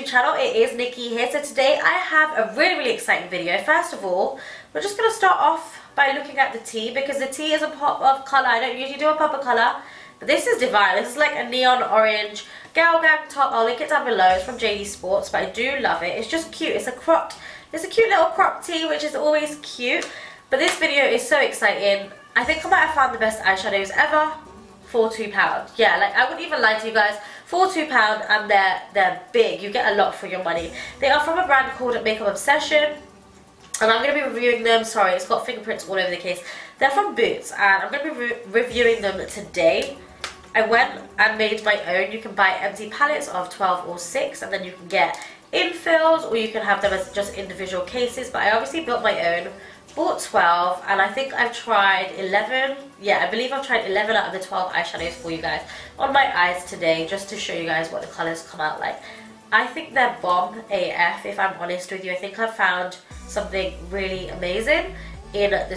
YouTube channel. It is Nikki here. So today I have a really exciting video. First of all, we're just going to start off by looking at the tea, because the tea is a pop of colour. I don't usually do a pop of colour, but this is divine. This is like a neon orange girl gang top. I'll link it down below. It's from JD Sports, but I do love it. It's just cute. It's a cute little crop tee, which is always cute. But this video is so exciting. I think I might have found the best eyeshadows ever for £2. Yeah, like I wouldn't even lie to you guys. For £2, and they're big. You get a lot for your money. They are from a brand called Makeup Obsession, and I'm going to be reviewing them. Sorry, it's got fingerprints all over the case. They're from Boots, and I'm going to be reviewing them today. I went and made my own. You can buy empty palettes of 12 or 6, and then you can get infills, or you can have them as just individual cases. But I obviously built my own. Bought 12, and I think I've tried 11. Yeah, I believe I've tried 11 out of the 12 eyeshadows for you guys on my eyes today, just to show you guys what the colours come out like. I think they're bomb AF, if I'm honest with you. I think I've found something really amazing in the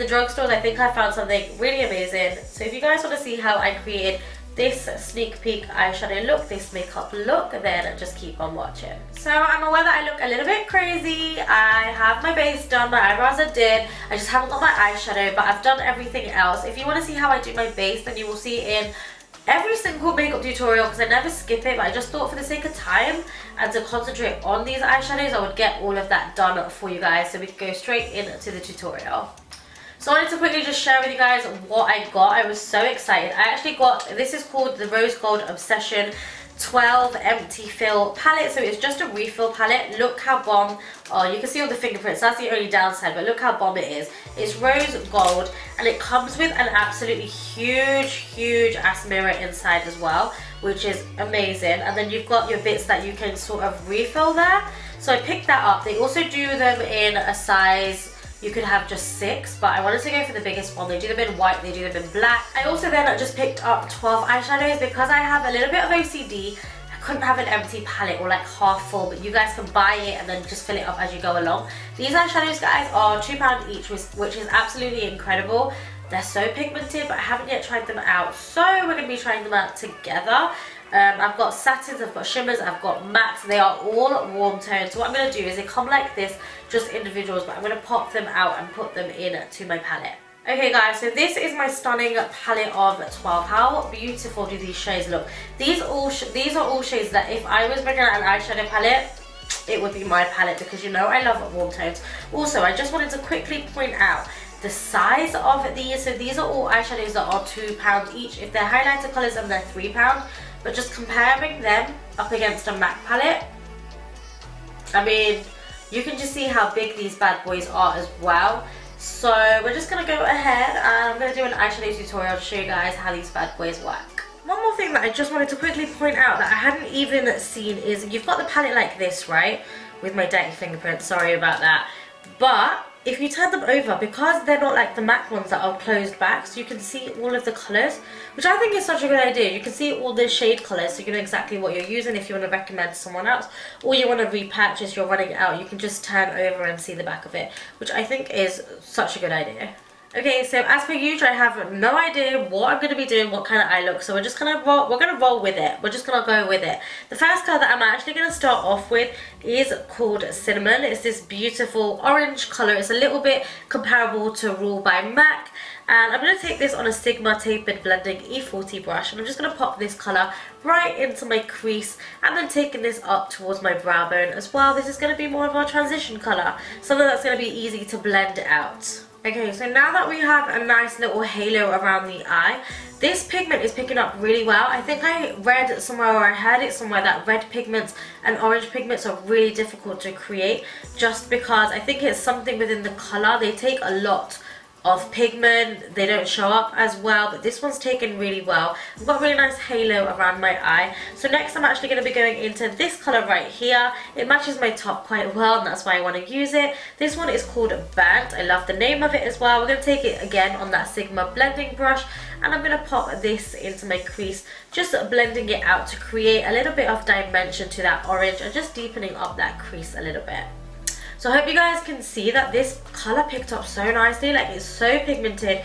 drugstores. I think I found something really amazing. So if you guys want to see how I created this sneak peek eyeshadow look, this makeup look, then just keep on watching. So I'm aware that I look a little bit crazy. I have my base done, my eyebrows are did. I just haven't got my eyeshadow, but I've done everything else. If you want to see how I do my base, then you will see it in every single makeup tutorial, because I never skip it. But I just thought for the sake of time and to concentrate on these eyeshadows, I would get all of that done for you guys, so we can go straight into the tutorial. So I wanted to quickly just share with you guys what I got. I was so excited. I actually got, this is called the Rose Gold Obsession 12 empty fill palette. So it's just a refill palette. Look how bomb. Oh, you can see all the fingerprints. That's the only downside, but look how bomb it is. It's rose gold, and it comes with an absolutely huge ass mirror inside as well, which is amazing. And then you've got your bits that you can sort of refill there. So I picked that up. They also do them in a size, you could have just 6, but I wanted to go for the biggest one. They do them in white, they do them in black. I also then just picked up 12 eyeshadows because I have a little bit of OCD. I couldn't have an empty palette or like half full, but you guys can buy it and then just fill it up as you go along. These eyeshadows, guys, are £2 each, which is absolutely incredible. They're so pigmented, but I haven't yet tried them out, so we're going to be trying them out together. I've got satins, I've got shimmers, I've got mattes. They are all warm toned. So what I'm going to do is they come like this, just individuals, but I'm going to pop them out and put them into my palette. Okay guys, so this is my stunning palette of 12. How beautiful do these shades look? These are all shades that if I was bringing out an eyeshadow palette, it would be my palette, because you know I love warm tones. Also, I just wanted to quickly point out the size of these. So these are all eyeshadows that are £2 each. If they're highlighter colours, then they're £3. But just comparing them up against a MAC palette, I mean, you can just see how big these bad boys are as well. So we're just going to go ahead and I'm going to do an eyeshadow tutorial to show you guys how these bad boys work. One more thing that I just wanted to quickly point out that I hadn't even seen is you've got the palette like this, right? With my dirty fingerprints, sorry about that. But if you turn them over, because they're not like the MAC ones that are closed back, so you can see all of the colours, which I think is such a good idea. You can see all the shade colours, so you know exactly what you're using if you want to recommend to someone else, or you want to repurchase, you're running out, you can just turn over and see the back of it, which I think is such a good idea. Okay, so as per usual, I have no idea what I'm going to be doing, what kind of eye look, so we're just going to roll with it. We're just going to go with it. The first colour that I'm actually going to start off with is called Cinnamon. It's this beautiful orange colour. It's a little bit comparable to Rule by MAC. And I'm going to take this on a Sigma Tapered Blending E40 brush, and I'm just going to pop this colour right into my crease, and then taking this up towards my brow bone as well. This is going to be more of a transition colour, something that's going to be easy to blend out. Okay, so now that we have a nice little halo around the eye, this pigment is picking up really well. I think I read somewhere, or I heard it somewhere, that red pigments and orange pigments are really difficult to create, just because I think it's something within the colour. They take a lot of pigment, they don't show up as well, but this one's taken really well. I've got a really nice halo around my eye. So next I'm actually going to be going into this colour right here. It matches my top quite well, and that's why I want to use it. This one is called Burnt. I love the name of it as well. We're going to take it again on that Sigma blending brush, and I'm going to pop this into my crease, just blending it out to create a little bit of dimension to that orange and just deepening up that crease a little bit. So I hope you guys can see that this colour picked up so nicely. Like, it's so pigmented,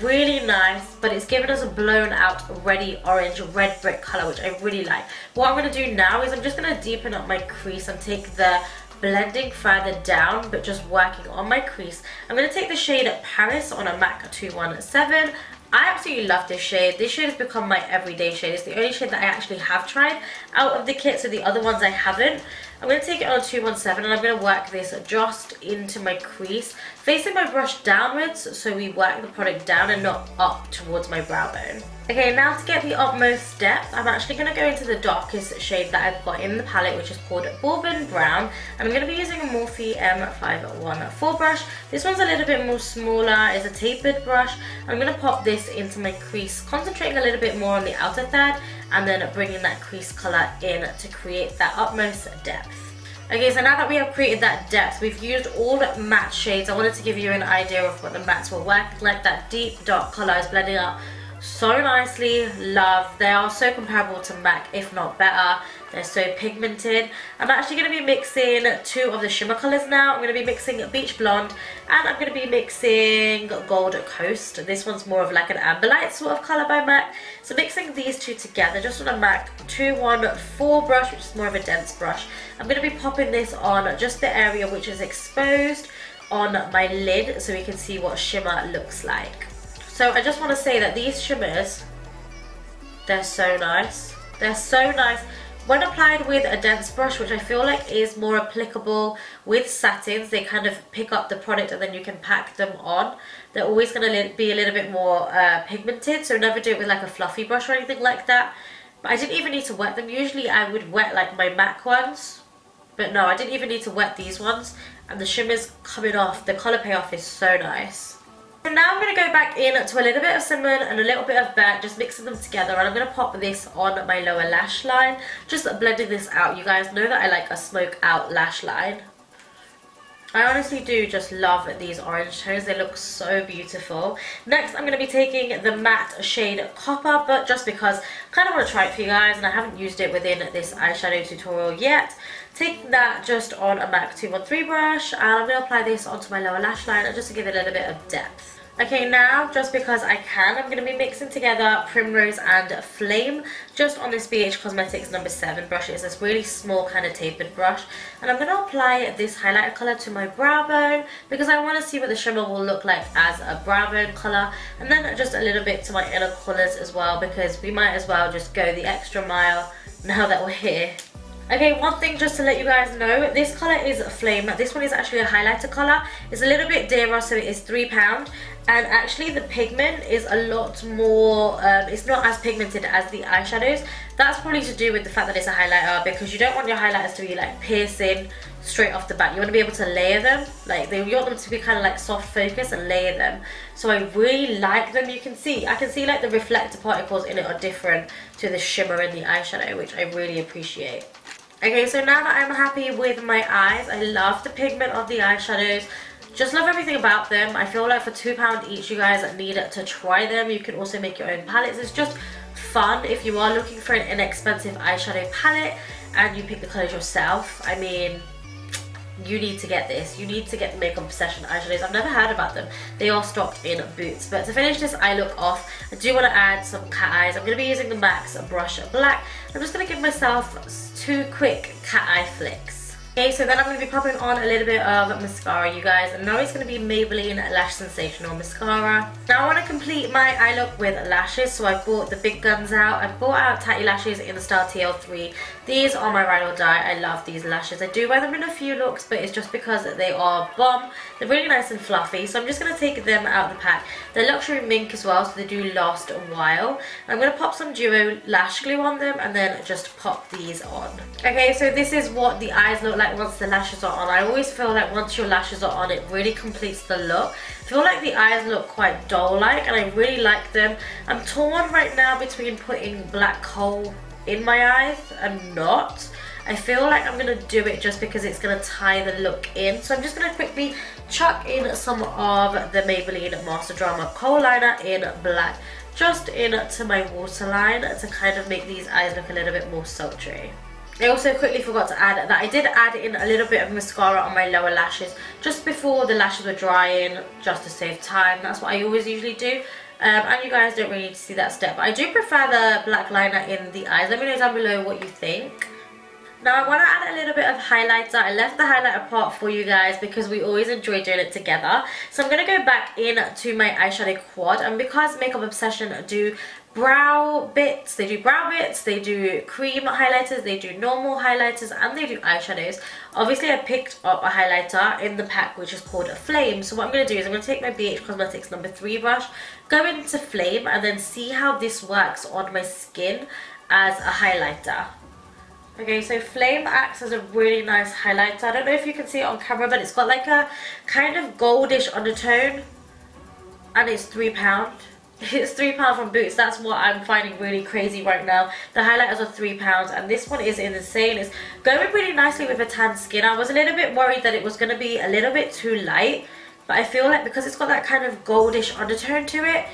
really nice, but it's given us a blown out ready orange red brick color, which I really like. What I'm going to do now is I'm just going to deepen up my crease and take the blending further down, but just working on my crease. I'm going to take the shade Paris on a MAC 217. I absolutely love this shade. This shade has become my everyday shade. It's the only shade that I actually have tried out of the kit, so the other ones I haven't. I'm going to take it on 217 and I'm going to work this just into my crease, facing my brush downwards, so we work the product down and not up towards my brow bone. Okay, now to get the utmost depth, I'm actually going to go into the darkest shade that I've got in the palette, which is called Bourbon Brown. And I'm going to be using a Morphe M514 brush. This one's a little bit more smaller, it's a tapered brush. I'm going to pop this into my crease, concentrating a little bit more on the outer third, and then bringing that crease color in to create that utmost depth. Okay, so now that we have created that depth, we've used all matte shades. I wanted to give you an idea of what the mattes will work like. That deep dark color is blending out so nicely. Love. They are so comparable to MAC, if not better. They're so pigmented. I'm actually going to be mixing two of the shimmer colors now. I'm going to be mixing Beach Blonde and I'm going to be mixing Gold Coast. This one's more of like an amber light sort of color by MAC. So mixing these two together just on a MAC 214 brush, which is more of a dense brush. I'm going to be popping this on just the area which is exposed on my lid so we can see what shimmer looks like. So I just want to say that these shimmers, they're so nice. They're so nice. When applied with a dense brush, which I feel like is more applicable with satins, they kind of pick up the product and then you can pack them on. They're always going to be a little bit more pigmented, so never do it with like a fluffy brush or anything like that. But I didn't even need to wet them. Usually I would wet like my MAC ones, but no, I didn't even need to wet these ones. And the shimmer's coming off. The colour payoff is so nice. So now I'm going to go back in to a little bit of cinnamon and a little bit of burnt, just mixing them together, and I'm going to pop this on my lower lash line, just blending this out. You guys know that I like a smoke out lash line. I honestly do just love these orange tones, they look so beautiful. Next I'm going to be taking the matte shade Copper, but just because I kind of want to try it for you guys and I haven't used it within this eyeshadow tutorial yet. Taking that just on a MAC 213 brush, and I'm going to apply this onto my lower lash line just to give it a little bit of depth. Okay, now just because I can, I'm going to be mixing together Primrose and Flame just on this BH Cosmetics number 7 brush. It's this really small kind of tapered brush, and I'm going to apply this highlighter colour to my brow bone because I want to see what the shimmer will look like as a brow bone colour, and then just a little bit to my inner corners as well, because we might as well just go the extra mile now that we're here. Okay, one thing just to let you guys know, this colour is Flame. This one is actually a highlighter colour. It's a little bit dearer, so it is £3. And actually the pigment is a lot more, it's not as pigmented as the eyeshadows. That's probably to do with the fact that it's a highlighter, because you don't want your highlighters to be like piercing straight off the bat. You want to be able to layer them, like you want them to be kind of like soft focus and layer them. So I really like them. I can see like the reflector particles in it are different to the shimmer in the eyeshadow, which I really appreciate. Okay, so now that I'm happy with my eyes, I love the pigment of the eyeshadows. Just love everything about them. I feel like for £2 each, you guys need to try them. You can also make your own palettes. It's just fun if you are looking for an inexpensive eyeshadow palette and you pick the colours yourself. I mean, you need to get this. You need to get the Makeup Obsession eyeshadows. I've never heard about them. They are stocked in Boots. But to finish this eye look off, I do want to add some cat eyes. I'm going to be using the MAC's Brush Black. I'm just going to give myself 2 quick cat eye flicks. Okay, so then I'm going to be popping on a little bit of mascara, you guys, and now it's going to be Maybelline Lash Sensational Mascara. Now I want to complete my eye look with lashes, so I bought the big guns out. I bought out TATTI Lashes in the style TL3. These are my ride or die. I love these lashes. I do wear them in a few looks, but it's just because they are bomb. They're really nice and fluffy, so I'm just going to take them out of the pack. They're luxury mink as well, so they do last a while. I'm going to pop some duo lash glue on them and then just pop these on. Okay, so this is what the eyes look like once the lashes are on. I always feel like once your lashes are on, it really completes the look. I feel like the eyes look quite doll-like and I really like them. I'm torn right now between putting black coal in my eyes and not. I feel like I'm going to do it just because it's going to tie the look in. So I'm just going to quickly chuck in some of the Maybelline Master Drama Kohl Liner in black just into my waterline to kind of make these eyes look a little bit more sultry. I also quickly forgot to add that I did add in a little bit of mascara on my lower lashes just before the lashes were drying, just to save time. That's what I always usually do. And you guys don't really need to see that step, but I do prefer the black liner in the eyes. Let me know down below what you think. Now I want to add a little bit of highlighter. I left the highlighter part for you guys because we always enjoy doing it together. So I'm going to go back into my eyeshadow quad, and because Makeup Obsession do brow bits, they do cream highlighters, they do normal highlighters, and they do eyeshadows. Obviously I picked up a highlighter in the pack which is called Flame. So what I'm going to do is I'm going to take my BH Cosmetics number 3 brush, go into Flame, and then see how this works on my skin as a highlighter. Okay, so Flame acts as a really nice highlighter. I don't know if you can see it on camera, but it's got like a kind of goldish undertone, and it's £3. It's £3 from Boots. That's what I'm finding really crazy right now. The highlighters are £3, and this one is insane. It's going really nicely with a tan skin. I was a little bit worried that it was going to be a little bit too light, but I feel like because it's got that kind of goldish undertone to it,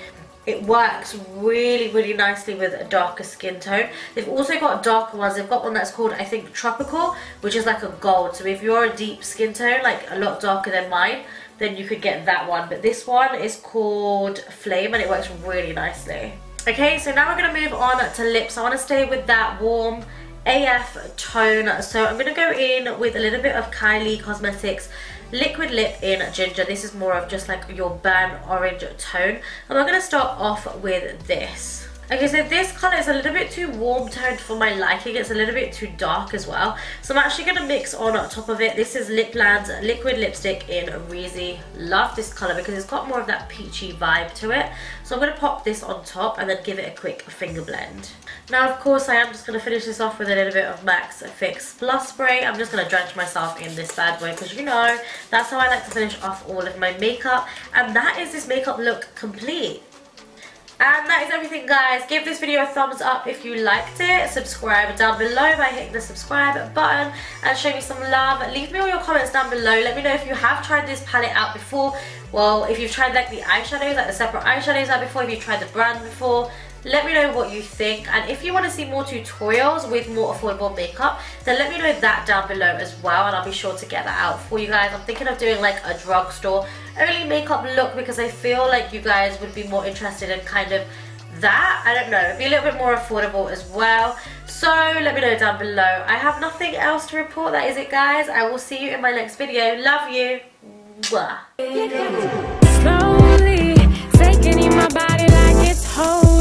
it works really nicely with a darker skin tone. They've also got darker ones. They've got one that's called, I think, Tropical, which is like a gold. So if you're a deep skin tone, like a lot darker than mine, then you could get that one. But this one is called Flame, and it works really nicely. Okay, so now we're going to move on to lips. I want to stay with that warm AF tone. So I'm going to go in with a little bit of KYLIE Cosmetics Liquid Lip in Ginger. This is more of just like your burnt orange tone, and we're going to start off with this. Okay, so this colour is a little bit too warm toned for my liking. It's a little bit too dark as well. So I'm actually going to mix on top of it. This is LIPLAND's Liquid Lipstick in Rezy. Love this colour because it's got more of that peachy vibe to it. So I'm going to pop this on top and then give it a quick finger blend. Now, of course, I am just going to finish this off with a little bit of MAC's Fix Plus Spray. I'm just going to drench myself in this bad boy because, you know, that's how I like to finish off all of my makeup. And that is this makeup look complete. And that is everything, guys. Give this video a thumbs up if you liked it. Subscribe down below by hitting the subscribe button and show me some love. Leave me all your comments down below. Let me know if you have tried this palette out before. Well, if you've tried like the eyeshadows, like the separate eyeshadows out before, if you've tried the brand before. Let me know what you think, and if you want to see more tutorials with more affordable makeup, then let me know that down below as well, and I'll be sure to get that out for you guys. I'm thinking of doing like a drugstore only makeup look because I feel like you guys would be more interested in kind of that. I don't know, it'd be a little bit more affordable as well. So let me know down below. I have nothing else to report. That is it, guys. I will see you in my next video. Love you. Mwah. Slowly taking in my body like it's home.